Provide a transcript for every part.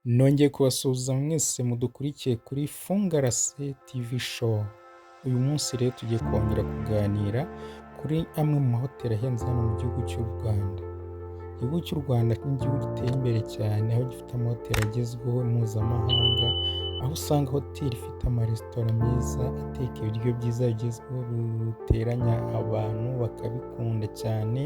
Nongeye kubasuhuza mwese mudukurikiye kuri FUNGARASE TV SHOW. Uyu munsi rero tugiye kongera kuganira kuri amwe mu mahoteli ahenze hano mu gihugu cy'u Rwanda. Igihugu cy'u Rwanda ni igihugu giteye imbere cyane, aho gifite amahoteli agezweho mpuzamahanga, aho usanga hoteli ifite amaresitora meza ateka ibiryo byiza bigezweho biteranya abantu bakabikunda cyane,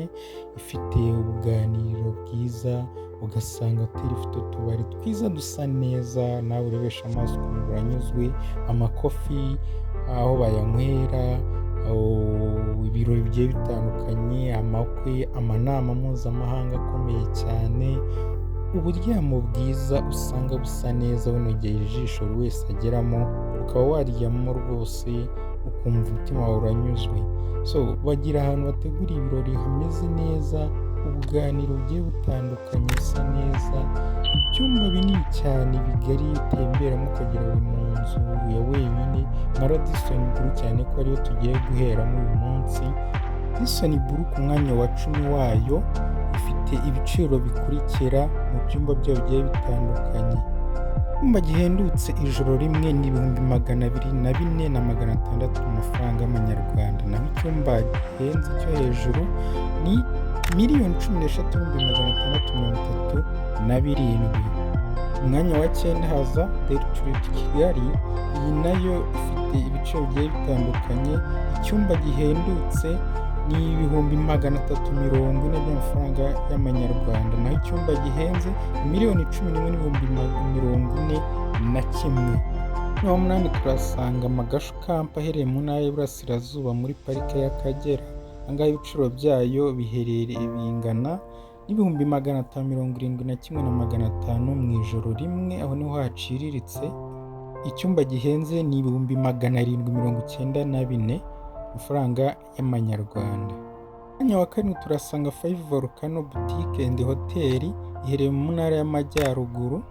ifite ubuganiriro bwiza, ugasanga hoteli ifite utubari twiza dusa neza, nawe urebesha amaso ukumva uranyuzwe, amakofi aho bayanywera, ibirori bigiye bitandukanye, amakwe, amanama mpuzamahanga akomeye cyane, uburyamo bwiza usanga busa neza bunogeye ijisho buri wese ageramo, ukaba waryamamo rwose ukumva umutima wawe uranyuzwe. Bagira ahantu bategura ibirori hameze neza, ubuganiro bugiye butandukanye busa neza, ibyumba binini cyane bigari utemberamo ukagera uri mu nzu ya wenyine, nka Radisson Blu cyane ko ariyo tugiye guheramo uyu munsi. Radisson Blu ku mwanya wa 10 wayo ifite ibiciro bikurikira mu byumba byayo bigiye bitandukanye. Icyumba gihendutse ijoro rimwe ni 224,600 mu mafaranga y'amanyarwanda, naho icyumba gihenze cyo hejuru ni 13,637. Umwanya wa 9 haza Deltrude Kigali, iyi nayo ifite ibiciro bigiye bitandukanye. Icyumba gihendutse ni 340,000 by'amafaranga y'amanyarwanda, naho icyumba gihenze 11,041,041. Naho munani turasanga Magashu Camp aherereye mu ntara y'Iburasirazuba muri parike y'Akagera. Angahe ibiciro byayo biherereye bingana n'571,500 mu ijoro rimwe, aho niho haciriritse. Icyumba gihenze ni 794 amafaranga y'amanyarwanda. Mwanya wa kane turasanga 5 Volcano Boutique and Hotel iherereye mu ntara y'Amajyaruguru.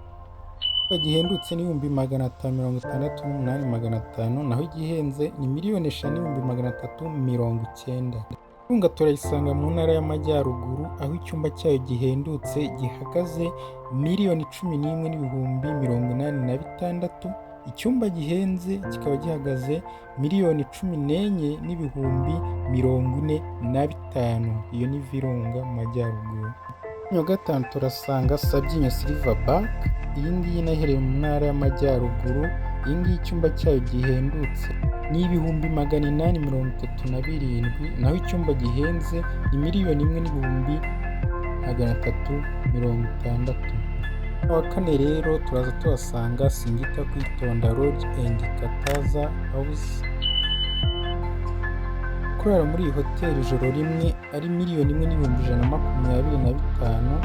Gihendutse ni 568,500, naho igihenze ni 5,390,000. Tunga turayisanga mu ntara y'Amajyaruguru, aho icyumba cyayo gihendutse gihagaze 11,086,000. Icyumba gihenze kikaba gihagaze 14,045,000. Iyo ni Virunga mu Majyaruguru. Wa gatanu turasanga Sabyinyo Silverback, iyi ngiyi inahereye mu ntara y'Amajyaruguru. Iyi ngiyi icyumba cyayo gihendutse ni 837,000, naho icyumba gihenze ni 1,001,360. Wa kane rero turaza tuhasanga Singita Kwitonda Lodge and Kataza House. Kurara muri iyi hoteli ijoro rimwe ari 1,125,000,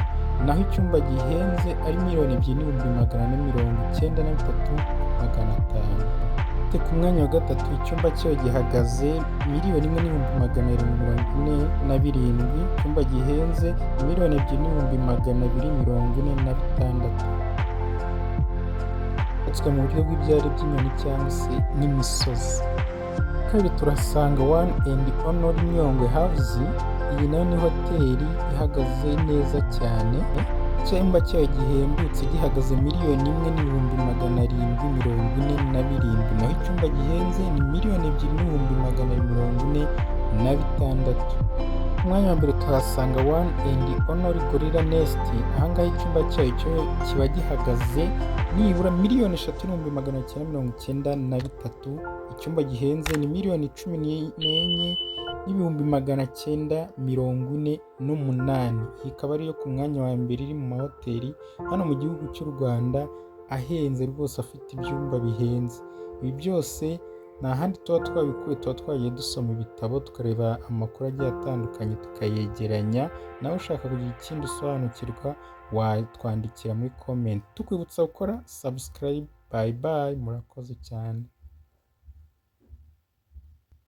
naho icyumba gihenze ari 2,493,500. Ku mwanya wa gatatu icyumba cyayo gihagaze 1,247,000, icyumba gihenze 2,246,000. Yubatswe mu buryo bw'ibyari by'inyoni cyangwa se n'imisozi. Kabiri turasanga One and Only Nyungwe House, iyi nayo ni hoteli ihagaze neza cyane. Icyumba cyayo gihendutse gihagaze 1,747,000, naho icyumba gihenze ni 2,246,000. Umwanya wa mbere tuhasanga One and Only Gorilla Nest. Ahangaha icyumba cyayo kiba gihagaze nibura 3,993,000. Icyumba gihenze ni 14,948,000. Iyi ikaba ariyo ku mwanya wa mbere iri mu mahoteli hano mu gihugu cy'u Rwanda ahenze rwose, afite ibyumba bihenze. Ibi byose nta handi tuba twabikuye, tuba twagiye dusoma ibitabo tukareba amakuru agiye atandukanye tukayegeranya. nawe ushaka kugira ikindi usobanukirwa watwandikira muri comment, tukwibutsa gukora subscribe. Bye bye, murakoze cyane.